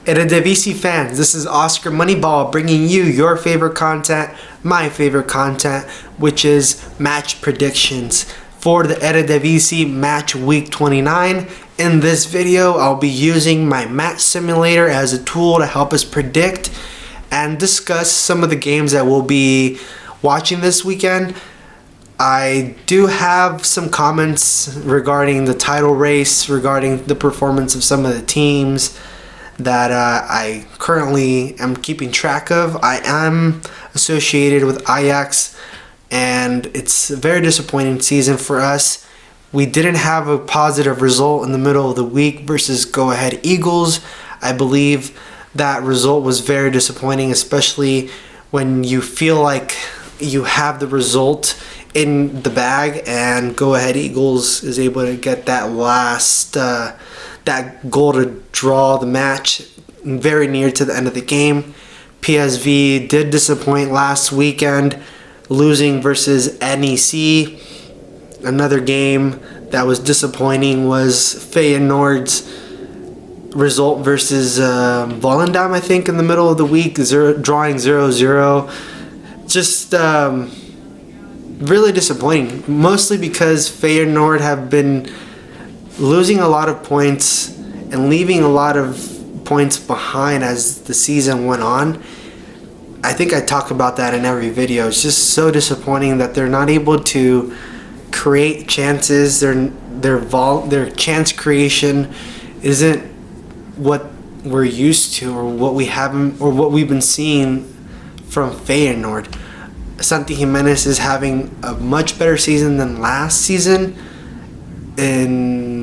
Eredivisie fans, this is Oscar Moneyball bringing you your favorite content, my favorite content, which is match predictions for the Eredivisie Matchweek 29. In this video, I'll be using my match simulator as a tool to help us predict and discuss some of the games that we'll be watching this weekend. I do have some comments regarding the title race, regarding the performance of some of the teams that I currently am keeping track of. I am associated with Ajax, and it's a very disappointing season for us. We didn't have a positive result in the middle of the week versus Go Ahead Eagles. I believe that result was very disappointing, especially when you feel like you have the result in the bag and Go Ahead Eagles is able to get that last that goal to draw the match very near to the end of the game. PSV did disappoint last weekend, losing versus NEC. Another game that was disappointing was Feyenoord's result versus Volendam, I think, in the middle of the week, drawing 0-0. Just really disappointing, mostly because Feyenoord have been losing a lot of points and leaving a lot of points behind as the season went on. I think I talk about that in every video. It's just so disappointing that they're not able to create chances. Their chance creation isn't what we're used to, or what we haven't, or what we've been seeing from Feyenoord. Santi Jimenez is having a much better season than last season, and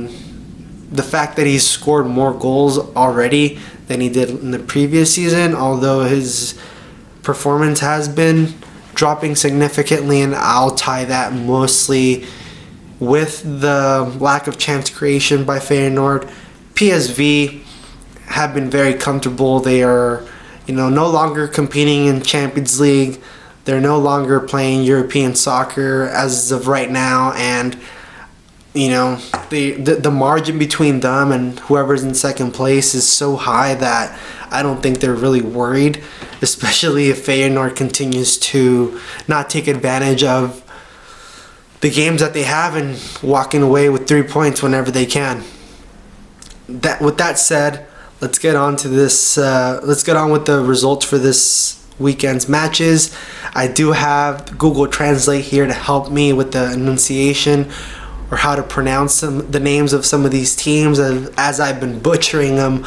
the fact that he's scored more goals already than he did in the previous season, although his performance has been dropping significantly, and I'll tie that mostly with the lack of chance creation by Feyenoord. PSV have been very comfortable. They are, no longer competing in Champions League. They're no longer playing European soccer as of right now, and the margin between them and whoever's in second place is so high that I don't think they're really worried, especially if Feyenoord continues to not take advantage of the games that they have and walking away with 3 points whenever they can. With that said, let's get on to this. Let's get on with the results for this weekend's matches. I do have Google Translate here to help me with the enunciation or how to pronounce the names of some of these teams, as I've been butchering them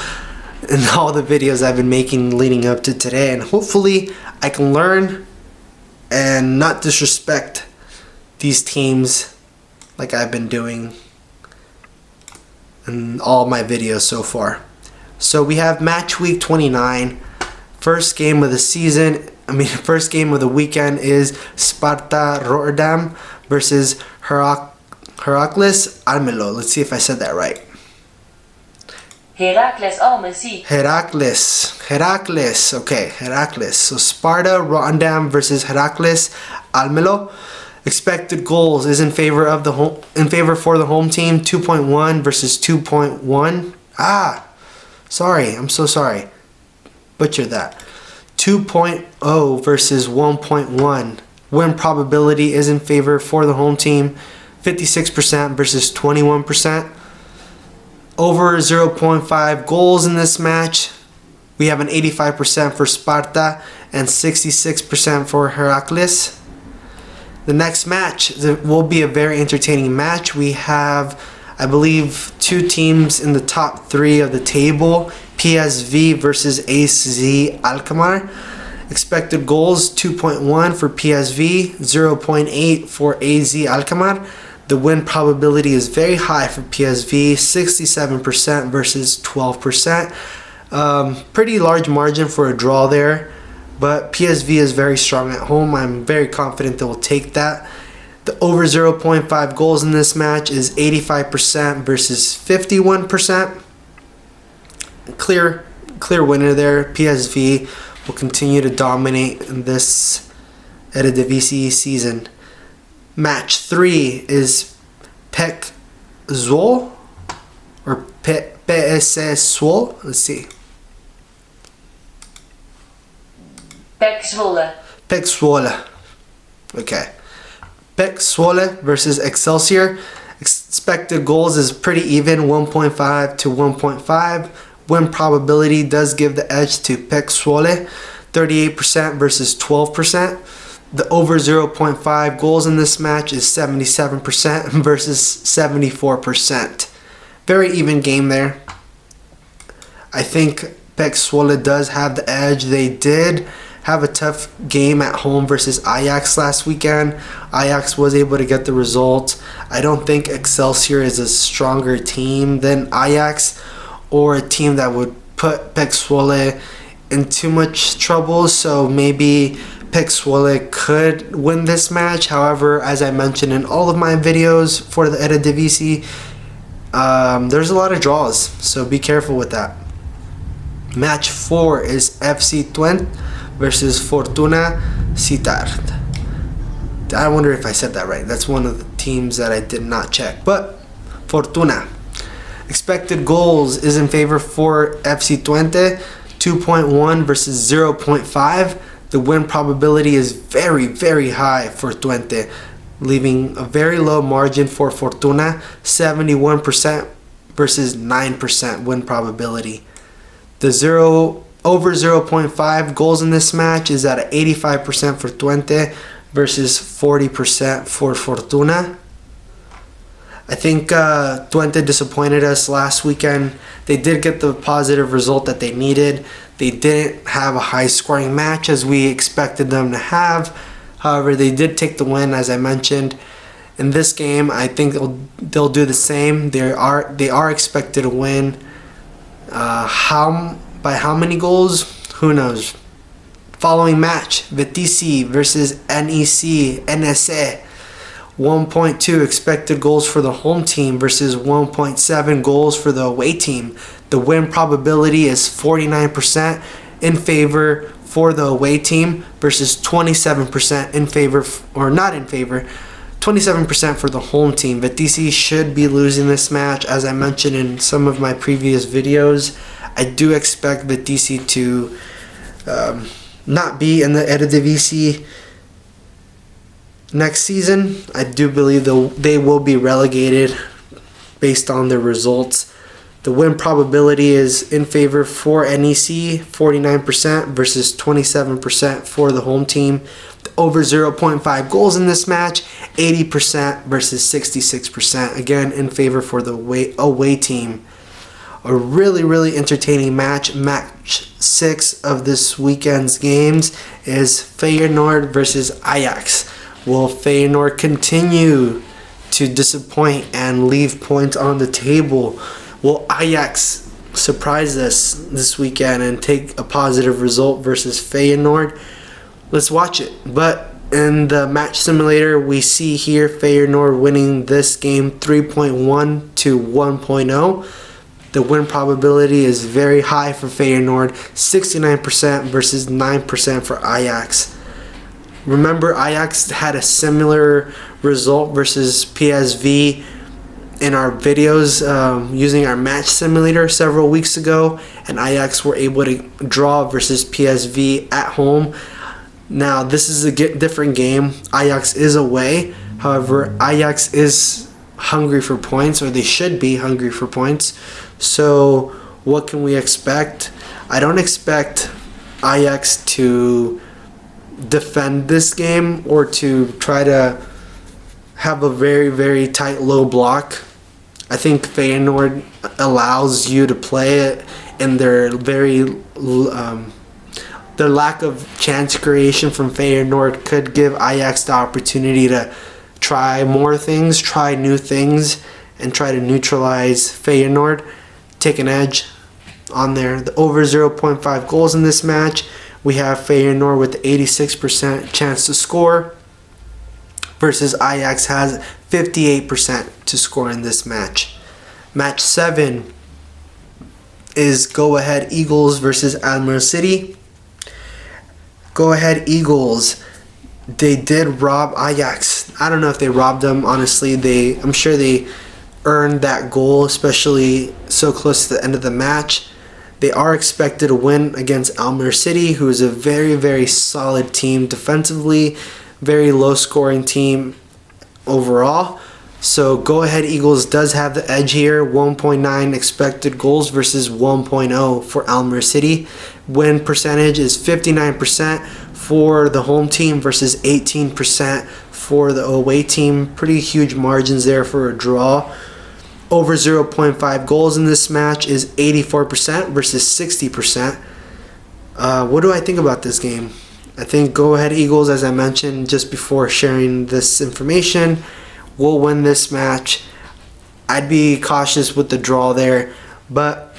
in all the videos I've been making leading up to today, and hopefully I can learn and not disrespect these teams like I've been doing in all my videos so far. So we have match week 29. First game of the season, first game of the weekend is Sparta Rotterdam versus Heracles Almelo. Let's see if I said that right. Heracles Almelo. Heracles. Okay, Heracles. So Sparta Rotterdam versus Heracles Almelo. Expected goals is in favor for the home team, 2.1 versus 2.1. Sorry, I'm so sorry. Butchered that. 2.0 versus 1.1. Win probability is in favor for the home team, 56% versus 21%. Over 0.5 goals in this match. We have an 85% for Sparta and 66% for Heracles. The next match will be a very entertaining match. We have, I believe, two teams in the top three of the table. PSV versus AZ Alkamaar. Expected goals 2.1 for PSV, 0.8 for AZ Alkamaar. The win probability is very high for PSV, 67% versus 12%. Pretty large margin for a draw there, but PSV is very strong at home. I'm very confident they will take that. The over 0.5 goals in this match is 85% versus 51%. Clear winner there. PSV will continue to dominate in this Eredivisie season. Match 3 is PEC Zwolle or PSV Zwolle. Let's see. Pek Zwolle. Pek Zwolle. Okay. Pek Zwolle versus Excelsior. Expected goals is pretty even, 1.5 to 1.5. Win probability does give the edge to Pek Zwolle, 38% versus 12%. The over 0.5 goals in this match is 77% versus 74%. Very even game there. I think Pek Zwolle does have the edge. They did have a tough game at home versus Ajax last weekend. Ajax was able to get the result. I don't think Excelsior is a stronger team than Ajax, or a team that would put Pek Zwolle in too much trouble. So maybe Pek Zwolle could win this match. However, as I mentioned in all of my videos for the Eredivisie, there's a lot of draws, so be careful with that. Match 4 is FC Twente versus Fortuna Sittard. I wonder if I said that right. That's one of the teams that I did not check. But Fortuna. Expected goals is in favor for FC Twente, 2.1 versus 0.5. The win probability is very, very high for Twente, leaving a very low margin for Fortuna, 71% versus 9% win probability. The over 0.5 goals in this match is at 85% for Twente versus 40% for Fortuna. I think Twente disappointed us last weekend. They did get the positive result that they needed. They didn't have a high scoring match as we expected them to have. However, they did take the win, as I mentioned. In this game, I think they'll do the same. They are expected to win. By how many goals? Who knows? Following match, Vitesse versus NEC, NSA. 1.2 expected goals for the home team versus 1.7 goals for the away team. The win probability is 49% in favor for the away team versus 27% in favor, or not in favor, 27% for the home team. Vitesse should be losing this match. As I mentioned in some of my previous videos, I do expect Vitesse to not be in the Eredivisie next season. I do believe they will be relegated based on their results. The win probability is in favor for NEC, 49% versus 27% for the home team. The over 0.5 goals in this match, 80% versus 66%. Again, in favor for the away team. A really, really entertaining match. Match 6 of this weekend's games is Feyenoord versus Ajax. Will Feyenoord continue to disappoint and leave points on the table? Will Ajax surprise us this weekend and take a positive result versus Feyenoord? Let's watch it. But in the match simulator, we see here Feyenoord winning this game 3.1 to 1.0. The win probability is very high for Feyenoord, 69% versus 9% for Ajax. Remember, Ajax had a similar result versus PSV in our videos using our match simulator several weeks ago, and Ajax were able to draw versus PSV at home. Now, this is a different game. Ajax is away. However, Ajax is hungry for points, or they should be hungry for points. So, what can we expect? I don't expect Ajax to defend this game or to try to have a very, very tight low block. I think Feyenoord allows you to play it in their their lack of chance creation from Feyenoord could give Ajax the opportunity to try more things, try new things, and try to neutralize Feyenoord, take an edge on there. The over 0.5 goals in this match, we have Feyenoord with 86% chance to score versus Ajax has 58% to score in this match. Match 7 is Go Ahead Eagles versus Alkmaar City. Go Ahead Eagles, they did rob Ajax. I don't know if they robbed them, honestly. I'm sure they earned that goal, especially so close to the end of the match. They are expected to win against Alkmaar City, who is a very, very solid team defensively, very low scoring team overall. So Go Ahead Eagles does have the edge here. 1.9 expected goals versus 1.0 for Alkmaar City. Win percentage is 59% for the home team versus 18% for the away team. Pretty huge margins there for a draw. Over 0.5 goals in this match is 84% versus 60%. What do I think about this game? I think Go Ahead Eagles, as I mentioned just before sharing this information, will win this match. I'd be cautious with the draw there, but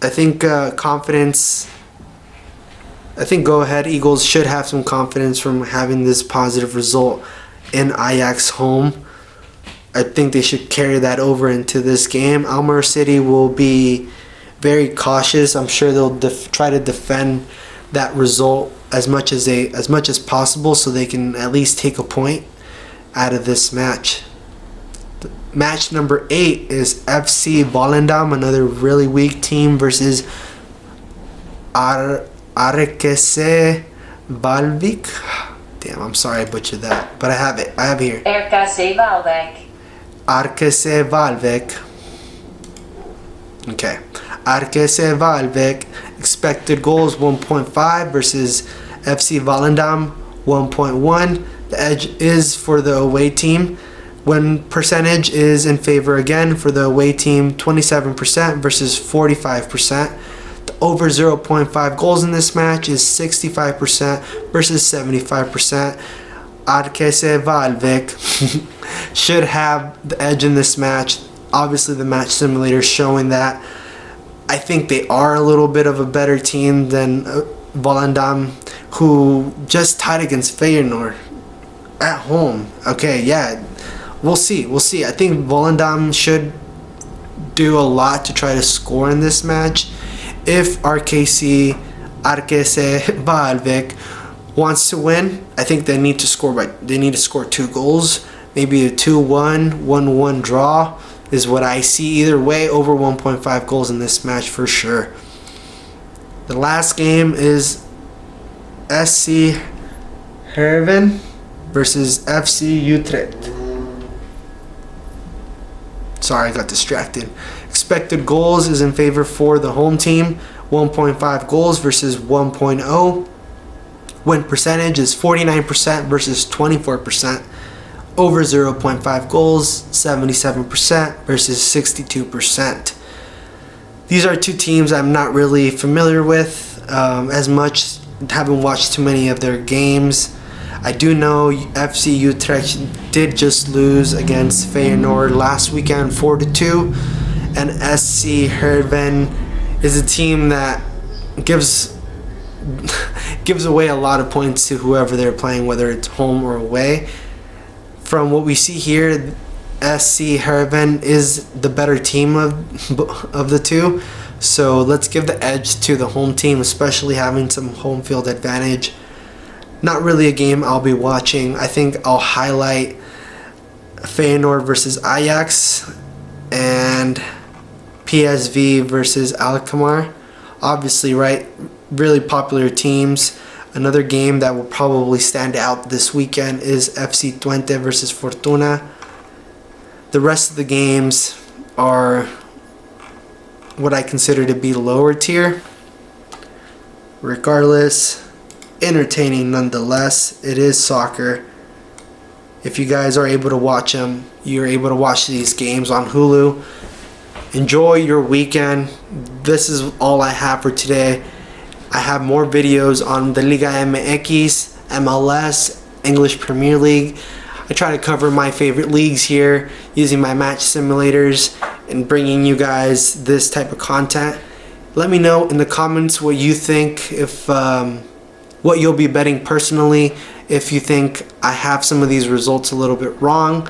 I think I think Go Ahead Eagles should have some confidence from having this positive result in Ajax home. I think they should carry that over into this game. Alkmaar City will be very cautious. I'm sure they'll try to defend that result as much as possible, so they can at least take a point out of this match. Match number 8 is FC Volendam, another really weak team, versus RKC Waalwijk. Damn, I'm sorry I butchered that, but I have it. I have here. RKC Waalwijk. RKC Waalwijk. Okay. RKC Waalwijk. Expected goals 1.5 versus FC Volendam 1.1. The edge is for the away team. Win percentage is in favor again for the away team, 27% versus 45%. The over 0.5 goals in this match is 65% versus 75%. RKC Waalwijk should have the edge in this match. Obviously, the match simulator is showing that. I think they are a little bit of a better team than Volendam, who just tied against Feyenoord at home. Okay, yeah, we'll see. I think Volendam should do a lot to try to score in this match. If RKC Waalwijk wants to win, I think they need to score 2 goals. Maybe a 2-1, 1-1 draw is what I see. Either way, over 1.5 goals in this match for sure. The last game is SC Heerenveen versus FC Utrecht. Sorry, I got distracted. Expected goals is in favor for the home team, 1.5 goals versus 1.0. Win percentage is 49% versus 24%. Over 0.5 goals, 77% versus 62%. These are two teams I'm not really familiar with as much. Haven't watched too many of their games. I do know FC Utrecht did just lose against Feyenoord last weekend 4-2, and SC Heerenveen is a team that gives away a lot of points to whoever they're playing, whether it's home or away. From what we see here, SC Heerenveen is the better team of the two. So let's give the edge to the home team, especially having some home field advantage. Not really a game I'll be watching. I think I'll highlight Feyenoord versus Ajax and PSV versus Alkamaar. Obviously, right, really popular teams. Another game that will probably stand out this weekend is FC Twente versus Fortuna. The rest of the games are what I consider to be lower tier. Regardless, entertaining nonetheless. It is soccer. If you guys are able to watch them, you're able to watch these games on Hulu. Enjoy your weekend. This is all I have for today. I have more videos on the Liga MX, MLS, English Premier League. I try to cover my favorite leagues here using my match simulators and bringing you guys this type of content. Let me know in the comments what you think, if what you'll be betting personally, if you think I have some of these results a little bit wrong,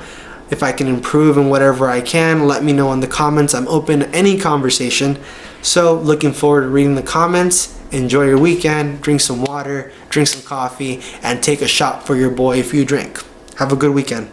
if I can improve in whatever I can. Let me know in the comments. I'm open to any conversation. So looking forward to reading the comments. Enjoy your weekend, drink some water, drink some coffee, and take a shot for your boy if you drink. Have a good weekend.